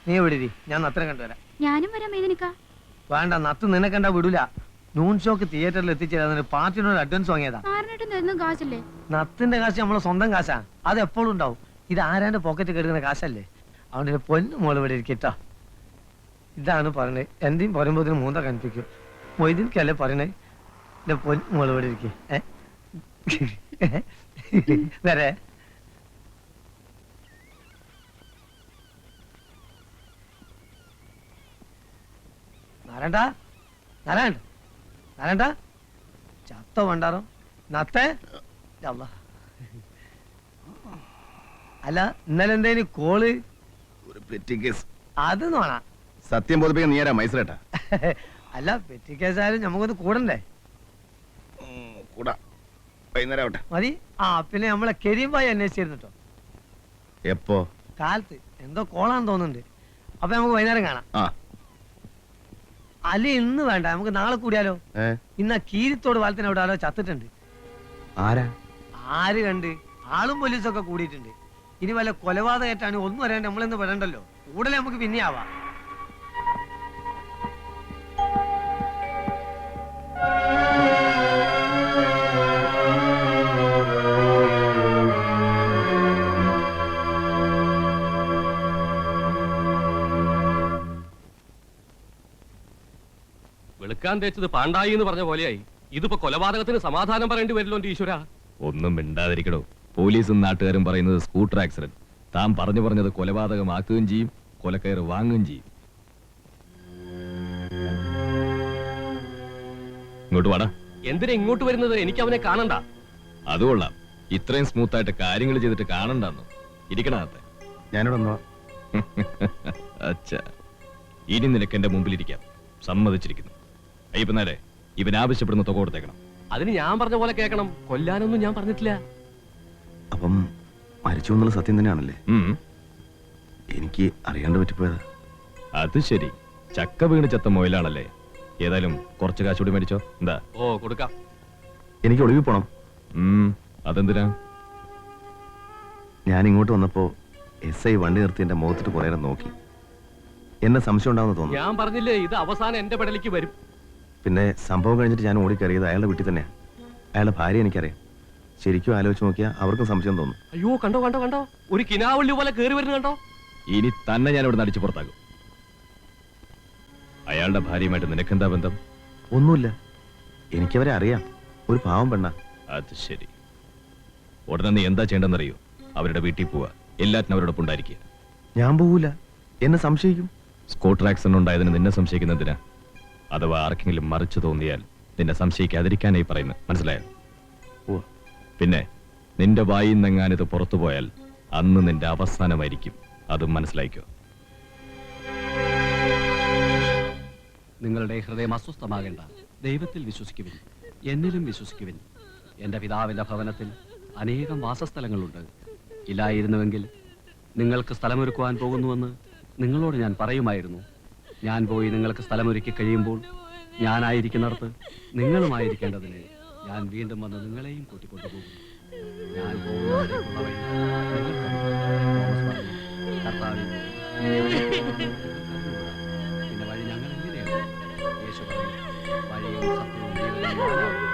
നീ വിടിരി, ഞാൻ നത്തിനെ കണ്ടുവരാം. ഞാനും വരാം മേദിനിക്ക. വേണ്ട, നത്ത് നിന്നെ കണ്ടാ വിടൂല. നൂൺ ഷോക്ക് തിയേറ്ററിൽ എത്തിച്ചേരാൻ പാർട്ടിനോട് അഡ്വാൻസ് വാങ്ങിയതാ. കാശല്ലേ? നത്തിന്റെ കാശ് നമ്മളെ സ്വന്തം കാശാ, അത് എപ്പോഴും ഉണ്ടാവും. ഇത് ആരാന്റെ പോക്കറ്റ് കെടുക്കുന്ന കാശല്ലേ. അതുകൊണ്ട് പൊന്നു മോള് ഇവിടെ ഇരിക്കട്ടോ. ഇതാണ് പറയണേ, എന്തെയും പറയുമ്പോ മൂന്ന കണിപ്പിക്കും. മൊയ്തീൻക്കല്ലേ പറയണേ, എന്റെ പൊന്നു മോള് ഇവിടെ ഇരിക്കേ. വരെ നാരായണ്ട, നാരായണ്ട, നാരായണ്ട, ചത്ത വേണ്ടാറോ നത്തേ. അല്ല, ഇന്നലെ എന്തേന് കോള്? ഒരു പെറ്റി കേസ്. അത് നോണ സത്യം ബോധിപ്പിക്കാൻ നീ ആരാ മൈസൂരേട്ടാ? അല്ല, പെറ്റി കേസായാലും നമുക്കൊന്ന് കൂടണ്ടേ? കൂടാ, വൈകുന്നേരം ആവട്ടെ. മതി. ആ പിന്നെ നമ്മളെ കരീംബായി അന്വേഷിച്ചിരുന്നു കേട്ടോ. എപ്പോ? കാലത്ത് എന്തോ കോളാന്ന് തോന്നുന്നുണ്ട്. അപ്പൊ നമുക്ക് വൈകുന്നേരം കാണാം. അല്ല, ഇന്ന് വേണ്ട, നമുക്ക് നാളെ കൂടിയാലോ? ഇന്ന് കീരിത്തോട് വാലത്തിന് അവിടെ ആരോ ചത്തിട്ടുണ്ട്. ആരാ? ആര് കണ്ട്? ആളും പോലീസൊക്കെ കൂടിയിട്ടുണ്ട്. ഇനി വല്ല കൊലപാതകമായിട്ടാണ് ഒന്നും അറിയാണ്ട് നമ്മളെന്ന് പറയണ്ടല്ലോ. കൂടുതൽ നമുക്ക് പിന്നെ ആവാം. വെളുക്കാൻ തേച്ചത് പാണ്ടായി എന്ന് പറഞ്ഞ പോലെയായി. ഇതിപ്പോ കൊലപാതകത്തിന് സമാധാനം പറയേണ്ടി വരില്ലോ ഈശ്വര. ഒന്നും മിണ്ടാതിരിക്കടോ. പോലീസും നാട്ടുകാരും പറയുന്നത് സ്കൂട്ടർ ആക്സിഡന്റ്. താൻ പറഞ്ഞത് കൊലപാതകമാക്കുകയും ചെയ്യും, കൊലക്കയറ് വാങ്ങുകയും ചെയ്യും. ഇങ്ങോട്ട് വാടാ. എന്തിനാ ഇങ്ങോട്ട് വരുന്നത്? എനിക്ക് അവനെ കാണണ്ട. അതുകൊള്ളാം, ഇത്രയും സ്മൂത്ത് ആയിട്ട് കാര്യങ്ങൾ ചെയ്തിട്ട് കാണണ്ടെന്നു. ഇരിക്കണത്തെ ഞാനിവിടെ. അച്ഛാ, ഇനി നിനക്ക് എന്റെ മുമ്പിലിരിക്കാം. സമ്മതിച്ചിരിക്കുന്നു. അയ്യപ്പനാരെ, ഇവൻ ആവശ്യപ്പെടുന്ന തുക കൊടുത്തേക്കണം. അതിന് ഞാൻ പറഞ്ഞ പോലെ കേൾക്കണം. കൊല്ലാനൊന്നും ഞാൻ പറഞ്ഞിട്ടില്ല. അപ്പം മരിച്ചു എന്നുള്ള സത്യം തന്നെയാണല്ലേ? എനിക്ക് അറിയാണ്ട് പറ്റിപ്പോയതാ. അത് ശരി, ചക്ക വീണ് ചത്ത മൊയിലാണല്ലേ. ഏതായാലും കുറച്ച് കാശൂടി മരിച്ചോ. എന്താ? ഓ, കൊടുക്കാം. എനിക്ക് ഒളിവിൽ പോണം. അതെന്തിനാ? ഞാൻ ഇങ്ങോട്ട് വന്നപ്പോ SI വണ്ടി നിർത്തി എന്റെ മുഖത്തിട്ട് കുറെ നേരം നോക്കി. എന്നെ സംശയം ഉണ്ടാവുന്ന തോന്നുന്നു. ഞാൻ പറഞ്ഞില്ലേ, ഇത് അവസാനം എന്റെ പെടലിക്ക് വരും. പിന്നെ സംഭവം കഴിഞ്ഞിട്ട് ഞാൻ ഓടിക്കറിയത് അയാളുടെ വീട്ടിൽ തന്നെയാണ്. അയാളുടെ ഭാര്യ എനിക്കറിയാം. ശരിക്കും ആലോചിച്ച് നോക്കിയാൽ അവർക്കും സംശയം തോന്നും. അയ്യോ, കണ്ടോ കണ്ടോ കണ്ടോ, ഒരു കിനാവള്ളി പോലെ കേറി വരുന്നു കണ്ടോ. ഇനി തന്നെ ഞാൻ ഇവിടെ അടിച്ചു പുറത്താകും. അയാളുടെ ഭാര്യയുമായിട്ട് നിനക്കെന്താ ബന്ധം? ഒന്നുമില്ല, എനിക്കവരെ അറിയാം. ഒരു പാവം പെണ്ണ. അത് ശരി. ഉടനെ നീ എന്താ ചെയ്യേണ്ടെന്നറിയോ? അവരുടെ വീട്ടിൽ പോവാ, എല്ലാറ്റിനും അവരോടൊപ്പം ഉണ്ടായിരിക്കുക. ഞാൻ പോവൂല, എന്നെ സംശയിക്കും. സ്കൂട്ടർ ആക്സിഡന്റ് ഉണ്ടായതിന് നിന്നെ സംശയിക്കുന്നതിനാ? അഥവാ ആർക്കെങ്കിലും മറിച്ചു തോന്നിയാൽ നിന്നെ സംശയിക്കാതിരിക്കാനായി പറയുന്നത്, മനസ്സിലായോ? പിന്നെ നിന്റെ വായിൽ നിന്നെങ്ങാനിത് പുറത്തു പോയാൽ അന്ന് നിന്റെ അവസാനമായിരിക്കും. അതും മനസ്സിലായിക്കോ. നിങ്ങളുടെ ഹൃദയം അസ്വസ്ഥമാകേണ്ട. ദൈവത്തിൽ വിശ്വസിക്കുവിൻ, എന്നിലും വിശ്വസിക്കുവിൻ. എന്റെ പിതാവിന്റെ ഭവനത്തിൽ അനേകം വാസസ്ഥലങ്ങളുണ്ട്. ഇല്ലായിരുന്നുവെങ്കിൽ നിങ്ങൾക്ക് സ്ഥലമൊരുക്കുവാൻ പോകുന്നുവെന്ന് നിങ്ങളോട് ഞാൻ പറയുമായിരുന്നു. ഞാൻ പോയി നിങ്ങൾക്ക് സ്ഥലമൊരുക്കി കഴിയുമ്പോൾ ഞാനായിരിക്കുന്നിടത്ത് നിങ്ങളുമായിരിക്കേണ്ടതിന് ഞാൻ വീണ്ടും വന്ന് നിങ്ങളെയും കൂട്ടിക്കൊണ്ടുപോകും. ഞാൻ പോകുന്നതിലേക്കുള്ള വഴി പിന്നെ വഴി ഞങ്ങൾ എങ്ങനെയാണ്? യേശു പറഞ്ഞു, വഴിയും സത്യവും ജീവനും ഞാനാകുന്നു.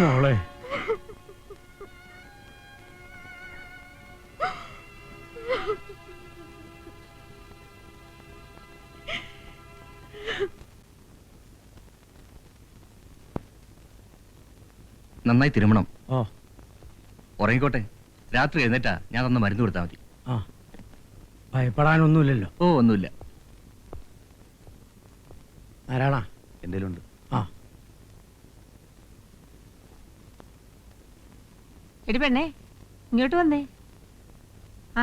മോളെ, നന്നായി തിരുമണം. ഓ ഉറങ്ങിക്കോട്ടെ. രാത്രി എഴുന്നേറ്റാ ഞാൻ തന്ന മരുന്ന് കൊടുത്താൽ മതി. ആ ഭയപ്പെടാനൊന്നുമില്ലല്ലോ. ഓ ഒന്നുമില്ല. ആരാണാ? എൻ്റെ ഉണ്ട്. ആ എടി പെണ്ണേ, ഇങ്ങോട്ട് വന്നേ.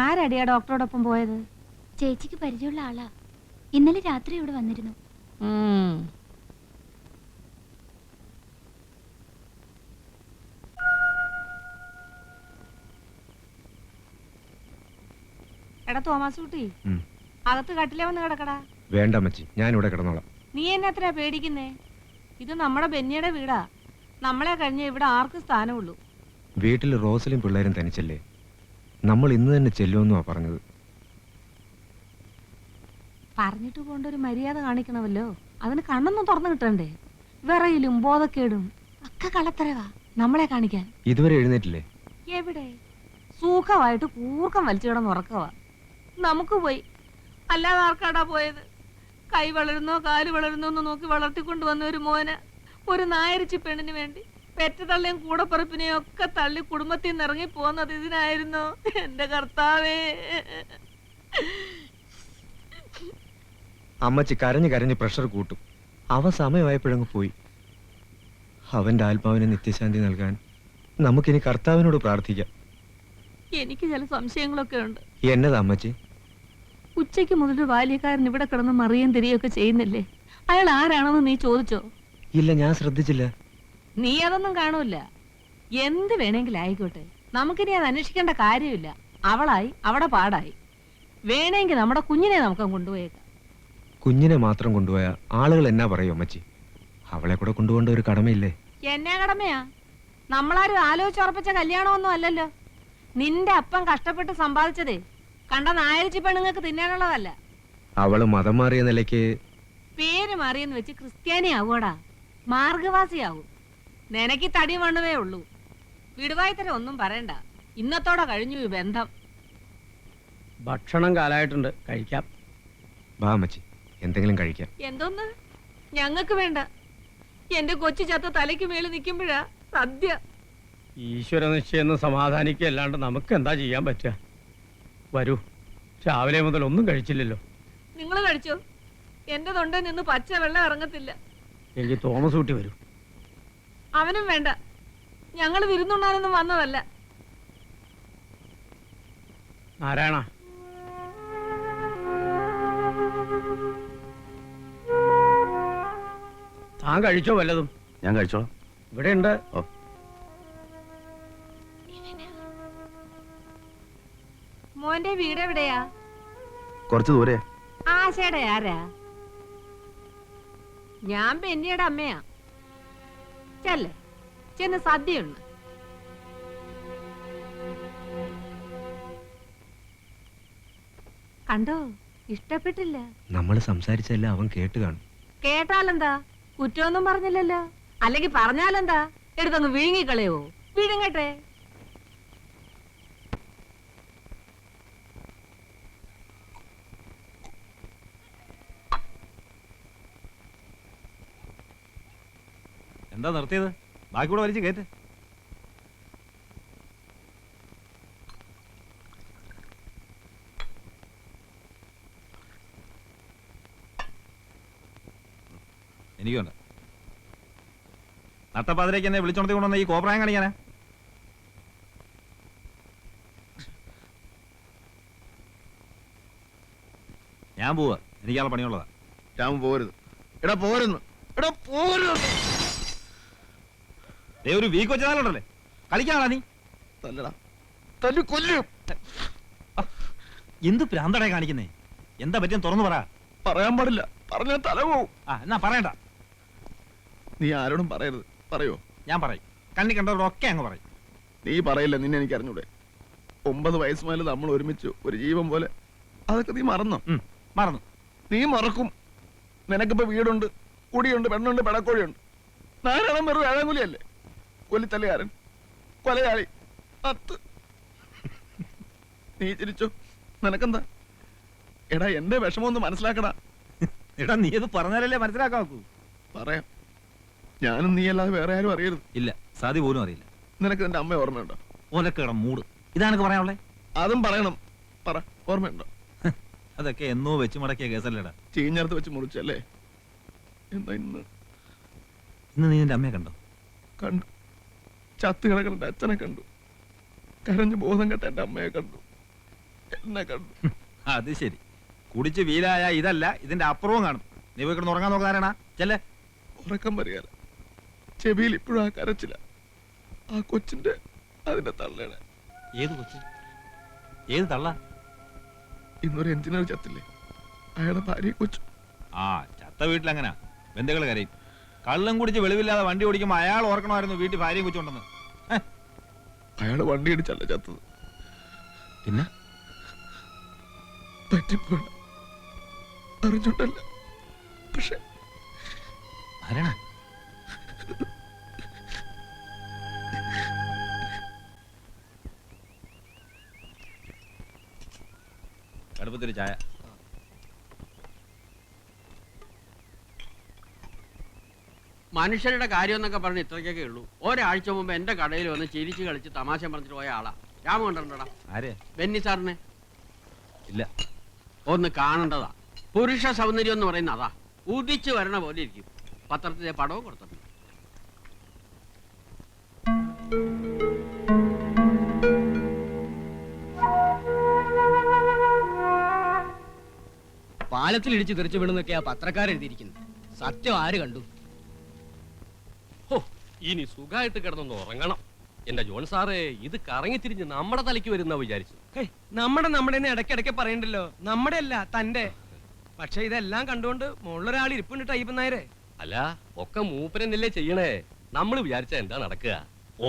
ആരടിയാ ഡോക്ടറോടൊപ്പം പോയത്? ചേച്ചിക്ക് പരിചയമുള്ള ആളാ. ഇന്നലെ രാത്രി ഇവിടെ വന്നിരുന്നു. എടാ തോമാസ് കുട്ടി, അകത്ത് കട്ടിലേ വന്ന് കിടക്കടാ. വേണ്ട അമ്മച്ചി, ഞാൻ ഇവിടെ കിടന്നോളാം. നീ എന്നെ എത്രയാ പേടിക്കുന്നേ? ഇത് നമ്മുടെ ബെന്നിയുടെ വീടാ. നമ്മളെ കഴിഞ്ഞ ഇവിടെ ആർക്കും സ്ഥാനമുള്ളൂ. വീട്ടിൽ റോസലും പിള്ളേരും തനിച്ചല്ലേ. നമ്മൾ ഇന്ന് തന്നെ ചെല്ലുമെന്നുവാ പറഞ്ഞത്. പറഞ്ഞിട്ട് പോണ്ട ഒരു മര്യാദ കാണിക്കണമല്ലോ. അതിന് കണ്ണൊന്നും തുറന്നു കിട്ടണ്ടേ? വിറയിലും ബോധക്കേടും ഒക്കെ കളത്തരവാ നമ്മളെ കാണിക്കാൻ. ഇതുവരെ എഴുന്നേറ്റില്ലേ? എവിടെ? സുഖമായിട്ട് കൂർക്കം വലിച്ചു കിടന്ന് ഉറക്കവാ. നമുക്ക് പോയി, അല്ലാതെ ആർക്കാടാ പോയത്? കൈ വളരുന്നോ കാല് വളരുന്നോ എന്ന് നോക്കി വളർത്തിക്കൊണ്ടുവന്ന ഒരു മോന്, ഒരു നായരിച്ചു പെണ്ണിന് വേണ്ടി പെറ്റതള്ളിയും കൂടപ്പറപ്പിനെയും ഒക്കെ തള്ളി കുടുംബത്തിൽ നിന്ന് ഇറങ്ങി പോകുന്നത് ഇതിനായിരുന്നു. എന്റെ കർത്താവേ! അമ്മച്ചി കരഞ്ഞ് കരഞ്ഞ് പ്രഷർ കൂട്ടും. അവ സമയമായപ്പോഴങ്ങ് പോയി. അവന്റെ ആത്മാവിന് നിത്യശാന്തി നൽകാൻ നമുക്കിനി കർത്താവിനോട് പ്രാർത്ഥിക്കാം. എനിക്ക് ചില സംശയങ്ങളൊക്കെ ഉണ്ട്. എന്നതാ അമ്മച്ചി? ഉച്ചയ്ക്ക് മുതൽ ബാല്യക്കാരൻ ഇവിടെ കിടന്ന് മറിയും തിരിയൊക്കെ ചെയ്യുന്നില്ലേ? അയാൾ ആരാണെന്ന് നീ ചോദിച്ചോ? ഇല്ല, ഞാൻ ശ്രദ്ധിച്ചില്ല. നീ അതൊന്നും കാണൂല. എന്ത് വേണമെങ്കിലും ആയിക്കോട്ടെ, നമുക്കിനി അത് അന്വേഷിക്കേണ്ട കാര്യമില്ല. അവളായി അവിടെ പാടായി. വേണമെങ്കിൽ നമ്മുടെ കുഞ്ഞിനെ നമുക്ക് കൊണ്ടുപോയേക്കാം. കുഞ്ഞിനെ മാത്രം കൊണ്ടുപോയ ആളുകൾ എന്നാ പറയും അമ്മച്ചി? അവളെ കൂടെ കൊണ്ടുപോകേണ്ട ഒരു കടമയില്ലേ? എന്നാ കടമയാ? നമ്മളാരും ആലോചിച്ചുറപ്പിച്ച കല്യാണമൊന്നും അല്ലല്ലോ. നിന്റെ അപ്പം കഷ്ടപ്പെട്ട് സമ്പാദിച്ചതേ കണ്ട നായരിച്ചി പെണ്ണുങ്ങൾക്ക് തിന്നാനുള്ളതല്ല. അവള് മതം മാറിയ നിലയ്ക്ക് പേര് മാറിയെന്ന് വെച്ച് ക്രിസ്ത്യാനി ആവൂടാ, മാർഗവാസിയാവും. നിനക്ക് തടി മണ്ണുവേ ഉള്ളൂ. വിടുവായിത്തരം ഒന്നും പറയണ്ട. ഇന്നത്തോടെ കഴിഞ്ഞു ഈ ബന്ധം. ഭക്ഷണം കാലായിട്ടുണ്ട്, കഴിക്കാം. വാ അമ്മച്ചി, എന്തെങ്കിലും കഴിക്കാം. എന്തോന്ന്? ഞങ്ങൾക്ക് വേണ്ട. എന്റെ കൊച്ചു ചത്ത തലയ്ക്ക് മേളിൽ നിൽക്കുമ്പോഴാ സദ്യ. ഈശ്വര നിശ്ചയം സമാധാനിക്കല്ലാണ്ട് നമുക്ക് എന്താ ചെയ്യാൻ പറ്റുക? വരൂ, രാവിലെ മുതൽ ഒന്നും കഴിച്ചില്ലല്ലോ. നിങ്ങൾ കഴിച്ചോ? എന്റെ തൊണ്ടയിൽ നിന്ന് പച്ച വെള്ളം ഇറങ്ങത്തില്ല. എനിക്ക് തോമസ് ഊട്ടി വരൂ. അവനും വേണ്ട. ഞങ്ങൾ വിരുന്നുണ്ണാനൊന്നും വന്നതല്ല. നാരായണ, താൻ കഴിച്ചോ വല്ലതും? ഞാൻ കഴിച്ചോളാം. ഇവിടെ ഉണ്ട്. ഓ, മോന്റെ വീട് എവിടെയാ? കുറച്ച് ദൂരെ. ആശയുടെ ആരാ? ഞാൻ ബെന്നിയുടെ അമ്മയാ. ചെല്ലേ, ചെന്ന് സദ്യയുണ്ട്. കണ്ടോ? ഇഷ്ടപ്പെട്ടില്ല. നമ്മൾ സംസാരിച്ചെല്ലാം അവൻ കേട്ട് കാണും. കേട്ടാലെന്താ? കുറ്റമൊന്നും പറഞ്ഞില്ലല്ലോ. അല്ലെങ്കിൽ പറഞ്ഞാലെന്താ? എടുത്തങ്ങ് വിഴുങ്ങിക്കളയോ? വിഴുങ്ങട്ടെ. എന്താ നിർത്തിയത്? ബാക്കി കൂടെ വലിച്ച് കയറ്റ്. എനിക്കുണ്ട്. നട്ടപ്പാതിരേക്ക് എന്നെ വിളിച്ചോണത്തി കൊണ്ടുവന്ന ഈ കോപ്രായം കാണിക്കാനാ? ഞാൻ പോവാ, എനിക്കാളെ പണിയുള്ളതാ. ഞാൻ പോരുത്. എടാ പോരുന്നു, എടാ പോരുന്നു. ഒരു വീക്ക് വെച്ചാലുണ്ടല്ലേ കളിക്കാണോ നീ? തല്ലടാ, തല്ലു കൊല്ലും. എന്ത് പ്രാന്തടേ കാണിക്കുന്നേ? എന്താ പറ്റിയ തുറന്നു പറ. പറയാൻ പാടില്ല, പറഞ്ഞാൽ തല പോവും. എന്നാ പറയണ്ട. നീ ആരോടും പറയരുത്. പറയോ? ഞാൻ പറയും. കണ്ണി കണ്ടവരോടൊക്കെ അങ്ങ് പറയും. നീ പറയില്ല, നിന്നെ എനിക്ക് അറിഞ്ഞൂടെ. 9 വയസ്സ് മുതൽ നമ്മൾ ഒരുമിച്ചു, ഒരു ജീവൻ പോലെ. അതൊക്കെ നീ മറന്നോ? മറന്നു. നീ മറക്കും. നിനക്കിപ്പോ വീടുണ്ട്, കുടിയുണ്ട്, പെണ്ണുണ്ട്, പെടക്കോഴിയുണ്ട്. നാരായണം വെറും ഏഴാങ്കുലിയല്ലേ? കൊല്ലിത്തല്ലുകാരൻ, കൊലയാളി, അത്ത്. നീ ചിരിച്ചു, നിനക്കെന്താ? എടാ, എന്റെ വിഷമം ഒന്ന് മനസ്സിലാക്കടാ. എടാ, നീ അത് പറഞ്ഞാലല്ലേ മനസ്സിലാക്കാൻ നോക്കൂ. പറയാം. ഞാനും നീ അല്ലാതെ വേറെ ആരും അറിയരുത്. ഇല്ല, സാധി പോലും അറിയില്ല. നിനക്ക് നിന്റെ അമ്മ ഓർമ്മയുണ്ടോ? ഓലക്കടം മൂട്. ഇതാണ് പറയാനുള്ളേ. അതും പറയണം. പറ, ഓർമ്മയുണ്ടോ? അതൊക്കെ എന്നോ വെച്ച് മടക്കിയ കേസല്ലേടാ. ചീഞ്ഞടുത്ത് വെച്ച് മുറിച്ചല്ലേ? എന്താ ഇന്ന് നീ നിന്റെ അമ്മയെ കണ്ടോ? കണ്ടു. ചത്ത് കിടക്കുന്ന എന്റെ അച്ഛനെ കണ്ടു. കരഞ്ഞു ബോധം കെട്ട എന്റെ അമ്മയെ കണ്ടു. എന്നെ കണ്ടു. അത് ശരി. കുടിച്ച് വീലായ ഇതല്ല, ഇതിന്റെ അപ്പുറവും കാണും. നീ പോയി കിടന്ന് ഉറങ്ങാൻ നോക്കാനാ? ചെല്ലേ. ഉറക്കം വരികയല്ല. ചെവിയിൽ ഇപ്പോഴും ആ കരച്ചില്ല. ആ കൊച്ചിന്റെ അതിന്റെ തള്ളയുടെ. ഏത് കൊച്ച്? ഏത് തള്ള? ഇന്നൊരു എഞ്ചിനീയർ ചത്തില്ലേ, അയാളുടെ ഭാര്യ കൊച്ചു. ആ ചത്ത വീട്ടിലങ്ങനെ ബന്ധുക്കൾ കരയും. കള്ളം കുടിച്ച് വെളിവില്ലാതെ വണ്ടി ഓടിക്കുമ്പോ അയാൾ ഓർക്കണമായിരുന്നു വീട്ടിൽ ഭാര്യയും കൊച്ചുണ്ടെന്ന്. അയാള് വണ്ടി ഇടിച്ചല്ല ചത്തത്. പിന്നെ പറ്റിപ്പോയ അറിഞ്ഞോണ്ടല്ല. പക്ഷെ ആരാണ്? കടുപ്പത്തൊരു ചായ. മനുഷ്യരുടെ കാര്യം എന്നൊക്കെ പറഞ്ഞ് ഇത്രയ്ക്കൊക്കെ ഉള്ളൂ. ഒരാഴ്ച മുമ്പ് എന്റെ കടയിൽ വന്ന് ചിരിച്ചു കളിച്ച് തമാശ പറഞ്ഞിട്ട് പോയ ആളാ. രാമ കണ്ടിട്ടുണ്ടോടാ? ആരെ? ബെന്നി സാറിനെ. ഇല്ല. ഒന്ന് കാണേണ്ടതാ. പുരുഷ സൗന്ദര്യം എന്ന് പറയുന്ന അതാ. ഉദിച്ചു വരണ പോലെ ഇരിക്കും. പത്രത്തിലെ പടവും കൊടുത്തിട്ടുണ്ട്. പാലത്തിൽ ഇടിച്ച് തെറിച്ചു വീണെന്നൊക്കെയാ പത്രക്കാരെഴുതിയിരിക്കുന്നത്. സത്യം ആര് കണ്ടു? ഇനി സുഖമായിട്ട് കിടന്നൊന്ന് ഉറങ്ങണം. എന്റെ ജോൺ സാറേ, ഇത് കറങ്ങി തിരിഞ്ഞ് നമ്മുടെ തലയ്ക്ക് വരുന്ന വിചാരിച്ചു. നമ്മുടെ ഇടയ്ക്കിടയ്ക്ക് പറയണ്ടല്ലോ. നമ്മുടെ അല്ല, തന്റെ. പക്ഷെ ഇതെല്ലാം കണ്ടുകൊണ്ട് മുകളിലൊരാൾ ഇരിപ്പുണ്ട് ടൈപ്പ് നായരെ. അല്ല, ഒക്കെ മൂപ്പരെന്നല്ലേ ചെയ്യണേ. നമ്മൾ വിചാരിച്ച എന്താ നടക്കുക?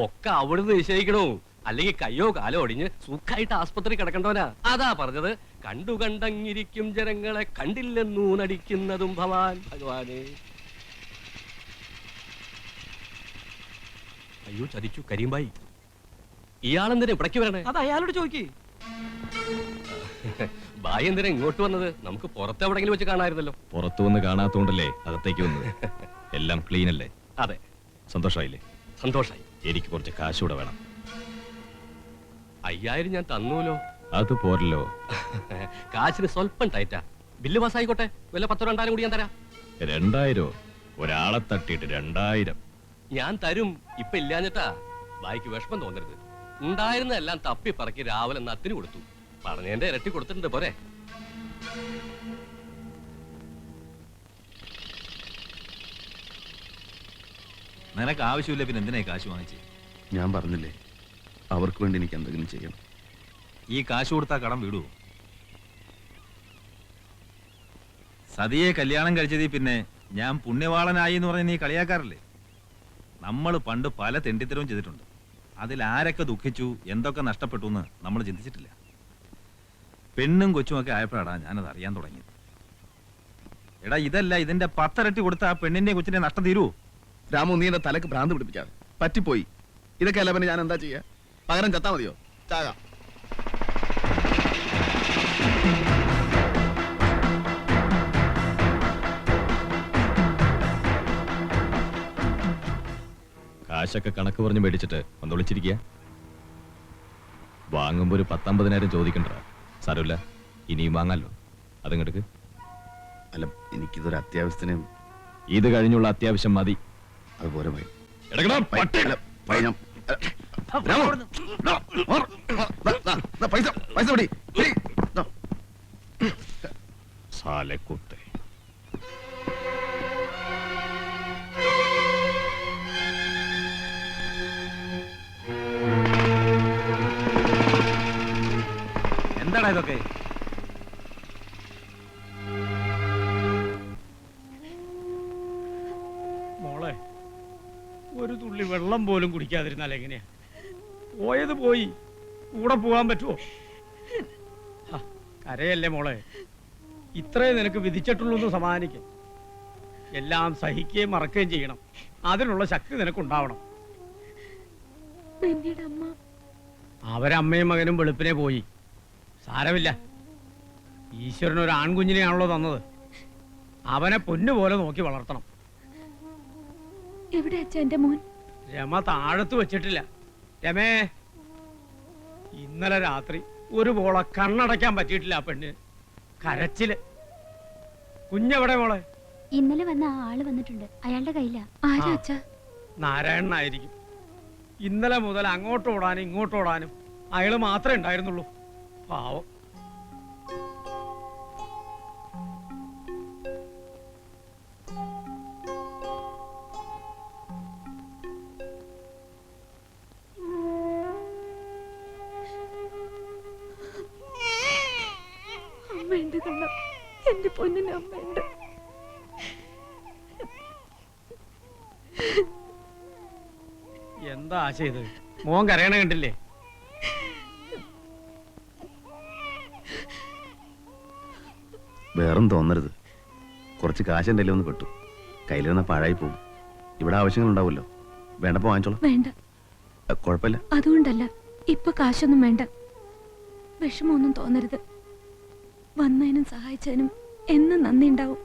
ഒക്കെ അവിടുന്ന് നിശ്ചയിക്കണോ? അല്ലെങ്കിൽ കയ്യോ കാലോ ഒടിഞ്ഞ് സുഖമായിട്ട് ആസ്പത്രി കിടക്കണ്ടോനാ. അതാ പറഞ്ഞത്, കണ്ടു കണ്ടങ്ങിരിക്കും ജനങ്ങളെ കണ്ടില്ലെന്നൂ നടിക്കുന്നതും ഭവാൻ ഭഗവാനെ. അയ്യോ, ചതിച്ചു കരീംബായി. ഇയാളെന്തിനാ ഇവിടേക്ക് വരണേ? അത് അയാളോട് ചോദിക്കേ. ബായി എന്തിനാ ഇങ്ങോട്ട് വന്നത്? നമുക്ക് പുറത്തെവിടെങ്കിലും വെച്ച് കാണാമായിരുന്നല്ലോ. പുറത്തു വന്ന് കാണാത്തോണ്ടല്ലേ അകത്തേക്ക് വന്നത്. എല്ലാം ക്ലീൻ അല്ലേ? അതെ. സന്തോഷമായില്ലേ? സന്തോഷായി. എനിക്ക് കുറച്ച് കാശൂടെ വേണം. 5000 ഞാൻ തന്നൂലോ. അത് പോരല്ലോ. കാശിന് സ്വല്പം ടൈറ്റാ. ബില്ല് പാസ്സായിക്കോട്ടെ. വല്ല 10 2000 കൂടി ഞാൻ തരാം. 2000? ഒരാളെ തട്ടിയിട്ട് 2000? ഞാൻ തരും. ഇപ്പൊ ഇല്ലാഞ്ഞിട്ടാ. ബായിക്ക് വിഷമം തോന്നരുത്. ഉണ്ടായിരുന്നെല്ലാം തപ്പി പറക്കി രാവിലെ നത്തിന് കൊടുത്തു. പറഞ്ഞതിന്റെ ഇരട്ടി കൊടുത്തിട്ടുണ്ട്. പോരെ? നിനക്ക് ആവശ്യമില്ല, പിന്നെ എന്തിനാ കാശ് വാങ്ങിച്ചേ? ഞാൻ പറഞ്ഞില്ലേ, അവർക്ക് വേണ്ടി എനിക്ക് എന്തെങ്കിലും ചെയ്യണം. ഈ കാശ് കൊടുത്താ കടം വിടുവോ? സതിയെ കല്യാണം കഴിച്ചതിൽ പിന്നെ ഞാൻ പുണ്യവാളനായി എന്ന് പറഞ്ഞ് നീ കളിയാക്കാറില്ലേ? നമ്മൾ പണ്ട് പല തെണ്ടിത്തരവും ചെയ്തിട്ടുണ്ട്. അതിൽ ആരൊക്കെ ദുഃഖിച്ചു, എന്തൊക്കെ നഷ്ടപ്പെട്ടു എന്ന് നമ്മൾ ചിന്തിച്ചിട്ടില്ല. പെണ്ണും കൊച്ചുമൊക്കെ ആയപ്പോഴാടാ ഞാനത് അറിയാൻ തുടങ്ങിയത്. എടാ, ഇതല്ല, ഇതിന്റെ 10 ഇരട്ടി കൊടുത്ത ആ പെണ്ണിന്റെ കൊച്ചിന്റെ നഷ്ടം തീരുവോ? രാമു, നീ എന്റെ തലക്ക് ഭ്രാന്ത് പിടിപ്പിക്കാതെ. പറ്റിപ്പോയി. ഇതൊക്കെ അല്ല പിന്നെ ഞാൻ എന്താ ചെയ്യാ? പകരം ചത്താ മതിയോ? ചാകാം. കാശൊക്കെ കണക്ക് പറഞ്ഞ് മേടിച്ചിട്ട് ഒന്ന് വിളിച്ചിരിക്കുക. വാങ്ങുമ്പോ ഒരു 10-50,000 ചോദിക്കണ്ട. സാരമില്ല, ഇനിയും വാങ്ങാലോ. അതിങ്ങെടുക്ക്. അല്ല, എനിക്കിതൊരു അത്യാവശ്യത്തിന്. ഇത് കഴിഞ്ഞുള്ള അത്യാവശ്യം മതി. അതുപോലെ പോയി. സാലക്കുത്തെ. എന്താടാ ഇതൊക്കെ? മോളെ, ഒരു തുള്ളി വെള്ളം പോലും കുടിക്കാതിരുന്നാൽ എങ്ങനെയാ? പോയത് പോയി, കൂടെ പോകാൻ പറ്റുമോ? കരയല്ലേ മോളെ. ഇത്രേ നിനക്ക് വിധിച്ചിട്ടുള്ളൂ. സമാധാനിക്കും. എല്ലാം സഹിക്കുകയും മറക്കുകയും ചെയ്യണം. അതിനുള്ള ശക്തി നിനക്കുണ്ടാവണം. അവരമ്മയും മകനും വെളുപ്പിനെ പോയി. സാരമില്ല, ഈശ്വരൻ ഒരു ആൺകുഞ്ഞിനെയാണല്ലോ തന്നത്. അവനെ പൊന്നുപോലെ നോക്കി വളർത്തണം. എവിടെ അച്ഛ എന്റെ മോൻ? രമ താഴത്ത് വെച്ചിട്ടില്ല. രമേ, ഇന്നലെ രാത്രി ഒരു പോളെ കണ്ണടയ്ക്കാൻ പറ്റിയിട്ടില്ല. ആ പെണ്ണ് കരച്ചില്. കുഞ്ഞെവിടെ മോളെ? ഇന്നലെ വന്ന ആ ആള് വന്നിട്ടുണ്ട്. അയാളുടെ കയ്യിലാ. ആരാ അച്ഛ? നാരായണനായിരിക്കും. ഇന്നലെ മുതൽ അങ്ങോട്ട് ഓടാനും ഇങ്ങോട്ട് ഓടാനും അയാള് മാത്രമേ ഉണ്ടായിരുന്നുള്ളൂ. പാവം. അമ്മയുണ്ട് കണ്ണ, എന്റെ പൊന്നിന് അമ്മയുണ്ട്. എന്താ ആശ ഇത്? മോൻ കരയണ കണ്ടില്ലേ? വേറൊന്നും തോന്നരുത്. കുറച്ച് കാശ് എൻ്റെ ഒന്ന് പെട്ടു. കയ്യിലിരുന്ന പാഴായി പോകും. ഇവിടെ ആവശ്യങ്ങൾ ഉണ്ടാവുമല്ലോ. വേണ്ടപ്പോ വാങ്ങിച്ചോളൂ. വേണ്ട, കുഴപ്പമില്ല. അതുകൊണ്ടല്ല, ഇപ്പൊ കാശൊന്നും വേണ്ട. വിഷമൊന്നും തോന്നരുത്. വന്നതിനും സഹായിച്ചതിനും എന്നും നന്ദി ഉണ്ടാവും.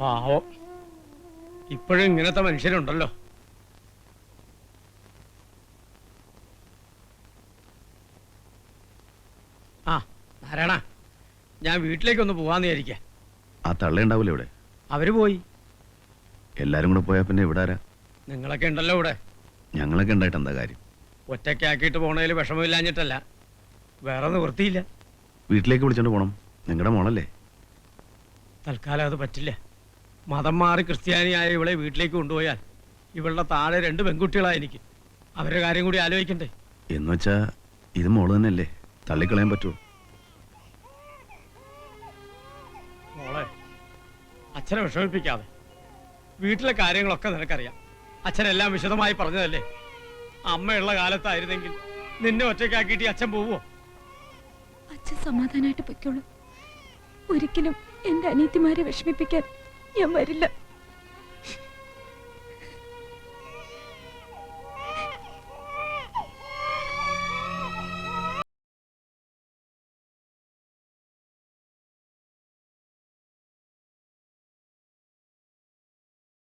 പാവം. ഇപ്പോഴും ഇങ്ങനത്തെ മനുഷ്യരുണ്ടല്ലോ. ആ നാരായണ, ഞാൻ വീട്ടിലേക്കൊന്ന് പോവാന്ന് വിചാരിക്ക. ആ തള്ളയുണ്ടാവില്ല ഇവിടെ? അവര് പോയി. എല്ലാരും കൂടെ പോയാ പിന്നെ ഇവിടെ ആരാ? നിങ്ങളൊക്കെ ഉണ്ടല്ലോ ഇവിടെ. ഞങ്ങളൊക്കെ ഉണ്ടായിട്ട് എന്താ കാര്യം? ഒറ്റയ്ക്കാക്കിയിട്ട് പോണതിൽ വിഷമമില്ലാഞ്ഞിട്ടല്ല, വേറെ നിവൃത്തിയില്ല. വീട്ടിലേക്ക് വിളിച്ചോണ്ട് പോണം. നിങ്ങളുടെ മോളല്ലേ? തൽക്കാലം അത് പറ്റില്ല. മതം മാറി ക്രിസ്ത്യാനിയായ ഇവളെ വീട്ടിലേക്ക് കൊണ്ടുപോയാൽ ഇവളുടെ താഴെ 2 പെൺകുട്ടികളാ എനിക്ക്. അവരുടെ കാര്യം കൂടി ആലോചിക്കണ്ടേ? എന്നുവെച്ചാ ഇത് മോള് തന്നെയല്ലേ, തള്ളിക്കളയാൻ പറ്റുമോ? മോളെ, അച്ഛനെ വിഷമിപ്പിക്കാതെ. വീട്ടിലെ കാര്യങ്ങളൊക്കെ നിനക്കറിയാം. അച്ഛനെല്ലാം വിശദമായി പറഞ്ഞതല്ലേ. അമ്മയുള്ള കാലത്തായിരുന്നെങ്കിൽ നിന്നെ ഒറ്റയ്ക്കാക്കിയിട്ട് ഈ അച്ഛൻ പോവോ? അച്ഛൻ സമാധാനമായിട്ട് പൊയ്ക്കോളൂ. ഒരിക്കലും എന്റെ അനിയത്തിമാരെ വിഷമിപ്പിക്കാൻ ഞാൻ വരില്ല.